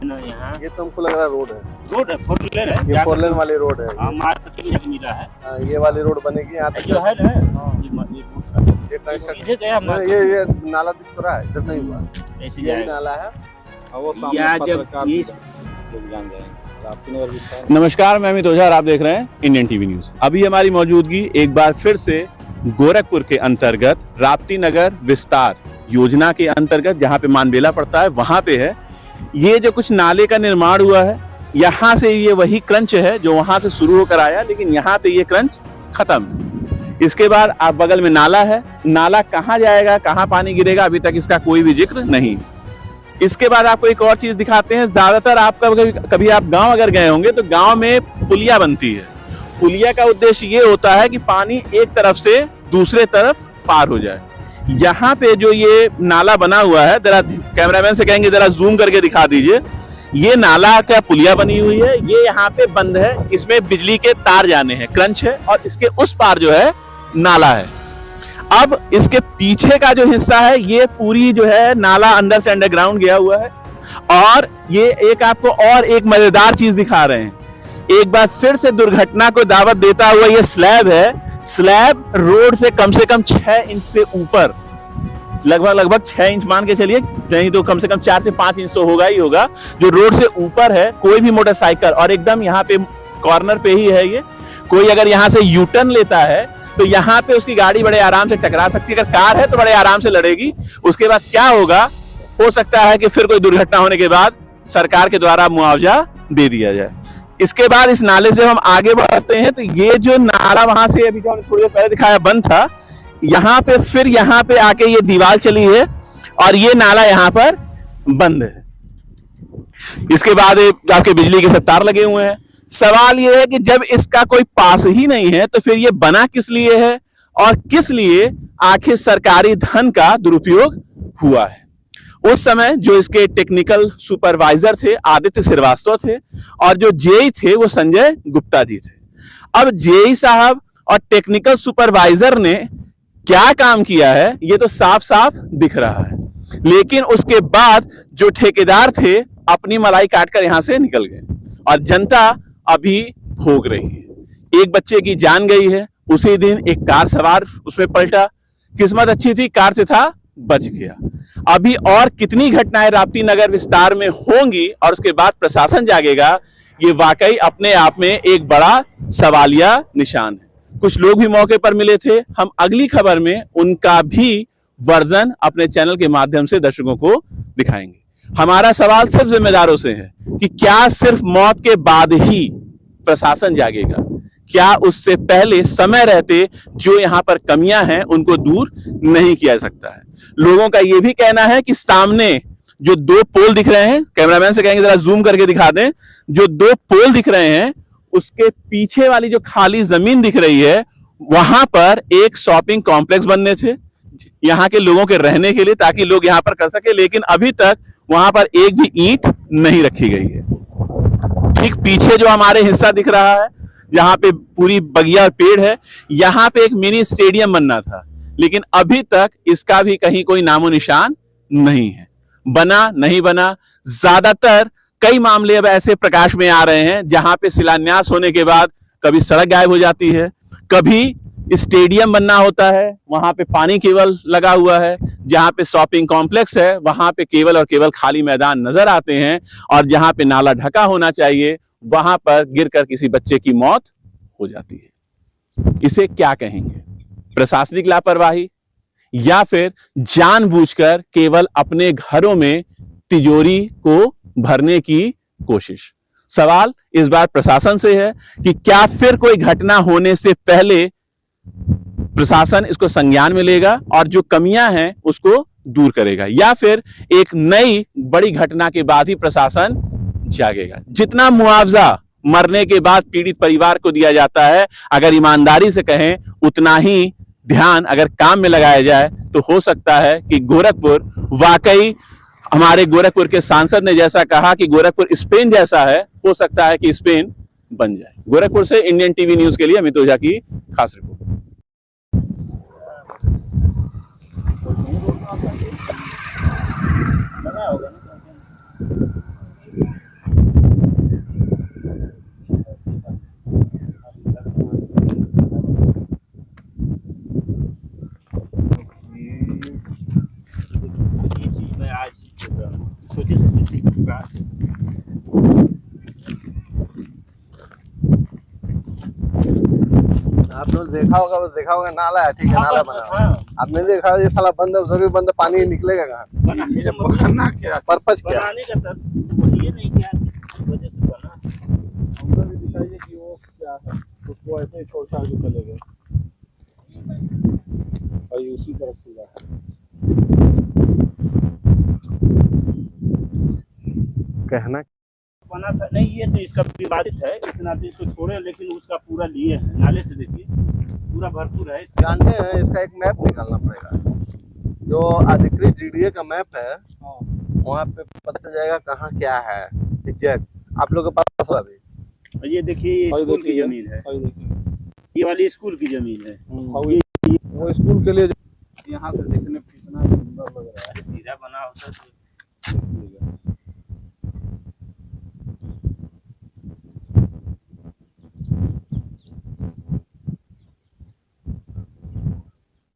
ना यहाँ ये तो हमको लग रहा है रोड है। रोड है, 4 लेन है, ये 4 लेन वाली रोड है। हाँ, मार्केट में मिला है। ये वाली रोड बनेगी यहाँ तक जो है ना, ये सीधे गया ये नाला दिख तो रहा है, इधर नहीं हुआ, ऐसे यही जाएगा। नाला है। वो या सामने जब पत्रकार ये लोग जान जाएंगे। राप्ती नगर विस्तार। नमस्कार, मैं अमित ओझा और आप देख रहे हैं इंडियन टीवी न्यूज। अभी हमारी मौजूदगी एक बार फिर से गोरखपुर के अंतर्गत राप्ती नगर विस्तार योजना के अंतर्गत जहां पे मानबेला पड़ता है वहां पे है। ये जो कुछ नाले का निर्माण हुआ है, यहाँ से ये वही क्रंच है जो वहां से शुरू होकर आया, लेकिन यहाँ पे ये क्रंच खत्म। इसके बाद आप बगल में नाला है, नाला कहाँ जाएगा, कहाँ पानी गिरेगा, अभी तक इसका कोई भी जिक्र नहीं। इसके बाद आपको एक और चीज दिखाते हैं। ज्यादातर आपका कभी आप गांव अगर गए होंगे तो गांव में पुलिया बनती है। पुलिया का उद्देश्य ये होता है कि पानी एक तरफ से दूसरे तरफ पार हो जाए। यहाँ पे जो ये नाला बना हुआ है, जरा कैमरामैन से कहेंगे जरा जूम करके दिखा दीजिए। ये नाला का पुलिया बनी हुई है, ये यहाँ पे बंद है, इसमें बिजली के तार जाने हैं, क्रंच है, और इसके उस पार जो है नाला है। अब इसके पीछे का जो हिस्सा है, ये पूरी जो है नाला अंदर से अंडरग्राउंड गया हुआ है। और ये एक आपको और एक मजेदार चीज दिखा रहे हैं। एक बार फिर से दुर्घटना को दावत देता हुआ ये स्लैब है। स्लैब रोड से कम 6 इंच से ऊपर, लगभग 6 इंच मान के चलिए, नहीं तो कम से कम 4 से 5 इंच तो होगा ही होगा, जो रोड से ऊपर है। कोई भी मोटरसाइकिल, और एकदम यहाँ पे कॉर्नर पे ही है ये, कोई अगर यहाँ से यू टर्न लेता है तो यहाँ पे उसकी गाड़ी बड़े आराम से टकरा सकती है। अगर कार है तो बड़े आराम से लड़ेगी। उसके बाद क्या होगा, हो सकता है कि फिर कोई दुर्घटना होने के बाद सरकार के द्वारा मुआवजा दे दिया जाए। इसके बाद इस नाले से हम आगे बढ़ते हैं तो ये जो नाला वहां से अभी जो हमने थोड़ी देर पहले दिखाया बंद था, यहाँ पे फिर यहाँ पे आके ये दीवार चली है और ये नाला यहाँ पर बंद है। इसके बाद आपके बिजली के सब तार लगे हुए हैं। सवाल ये है कि जब इसका कोई पास ही नहीं है तो फिर ये बना किस लिए है और किस लिए आखिर सरकारी धन का दुरुपयोग हुआ है। उस समय जो इसके टेक्निकल सुपरवाइजर थे आदित्य श्रीवास्तव थे, और जो जेई थे वो संजय गुप्ता जी थे। अब जेई साहब और टेक्निकल सुपरवाइजर ने क्या काम किया है ये तो साफ साफ दिख रहा है, लेकिन उसके बाद जो ठेकेदार थे अपनी मलाई काटकर यहां से निकल गए और जनता अभी भोग रही है। एक बच्चे की जान गई है, उसी दिन एक कार सवार उसमें पलटा, किस्मत अच्छी थी, कार से था, बच गया। अभी और कितनी घटनाएं राप्ती नगर विस्तार में होंगी और उसके बाद प्रशासन जागेगा, ये वाकई अपने आप में एक बड़ा सवालिया निशान है। कुछ लोग भी मौके पर मिले थे, हम अगली खबर में उनका भी वर्जन अपने चैनल के माध्यम से दर्शकों को दिखाएंगे। हमारा सवाल सिर्फ जिम्मेदारों से है कि क्या सिर्फ मौत के बाद ही प्रशासन जागेगा, क्या उससे पहले समय रहते जो यहां पर कमियां हैं उनको दूर नहीं किया सकता है। लोगों का यह भी कहना है कि सामने जो 2 पोल दिख रहे हैं, कैमरामैन से कहेंगे जरा जूम करके दिखा दें, जो 2 पोल दिख रहे हैं उसके पीछे वाली जो खाली जमीन दिख रही है, वहां पर एक शॉपिंग कॉम्प्लेक्स बनने थे यहां के लोगों के रहने के लिए, ताकि लोग यहां पर कर सके, लेकिन अभी तक वहां पर एक भी ईंट नहीं रखी गई है। ठीक पीछे जो हमारे हिस्सा दिख रहा है जहां पे पूरी बगिया पेड़ है, यहां पे एक मिनी स्टेडियम बनना था, लेकिन अभी तक इसका भी कहीं कोई नामो निशान नहीं है। बना नहीं बना, ज्यादातर कई मामले अब ऐसे प्रकाश में आ रहे हैं जहां पे शिलान्यास होने के बाद कभी सड़क गायब हो जाती है, कभी स्टेडियम बनना होता है, वहां पे पानी केवल लगा हुआ है, जहां पे शॉपिंग कॉम्प्लेक्स है वहां पे केवल और केवल खाली मैदान नजर आते हैं, और जहां पे नाला ढका होना चाहिए वहां पर गिरकर किसी बच्चे की मौत हो जाती है। इसे क्या कहेंगे, प्रशासनिक लापरवाही या फिर जानबूझकर केवल अपने घरों में तिजोरी को भरने की कोशिश? सवाल इस बार प्रशासन से है कि क्या फिर कोई घटना होने से पहले प्रशासन इसको संज्ञान में लेगा और जो कमियां हैं उसको दूर करेगा, या फिर एक नई बड़ी घटना के बाद ही प्रशासन जागेगा। जितना मुआवजा मरने के बाद पीड़ित परिवार को दिया जाता है, अगर ईमानदारी से कहें उतना ही ध्यान अगर काम में लगाया जाए तो हो सकता है कि गोरखपुर, वाकई हमारे गोरखपुर के सांसद ने जैसा कहा कि गोरखपुर स्पेन जैसा है, हो सकता है कि स्पेन बन जाए। गोरखपुर से इंडियन टीवी न्यूज के लिए अमित ओझा की खास रिपोर्ट। लगा होगा ना। होगा। आप लोग देखा होगा, बस देखा होगा नाला है, ठीक है, नाला बना हुआ है। हाँ, आपने देखा ये साला बंद है, उधर भी बंद है, पानी निकलेगा कहाँ? बनाने का मतलब क्या पर्पस क्या? बनाने का तब ये नहीं क्या किस वजह से बना। हमको भी दिखाइए कि वो क्या है, उसको ऐसे ही छोड़ छाड़ के चले गए और ये उसी तरफ खुला है। कहना बना था नहीं, ये तो इसका विवादित है, इस नाते इसको छोड़े, लेकिन उसका पूरा लिए हैं नाले से। देखिए पूरा भरपूर है इसका। जानते हैं, इसका एक मैप निकालना पड़ेगा, जो अधिकृत जीडीए का मैप है, वहाँ पे पता चल जाएगा कहाँ क्या है एग्जैक्ट। आप लोगों के पास होगा अभी? और ये देखिए, ये और स्कूल की देखिए, जमीन है, और देखिए ये वाली स्कूल की जमीन है। वो स्कूल के लिए यहाँ से देखने में कितना सुंदर लग रहा है। सीधा बना होता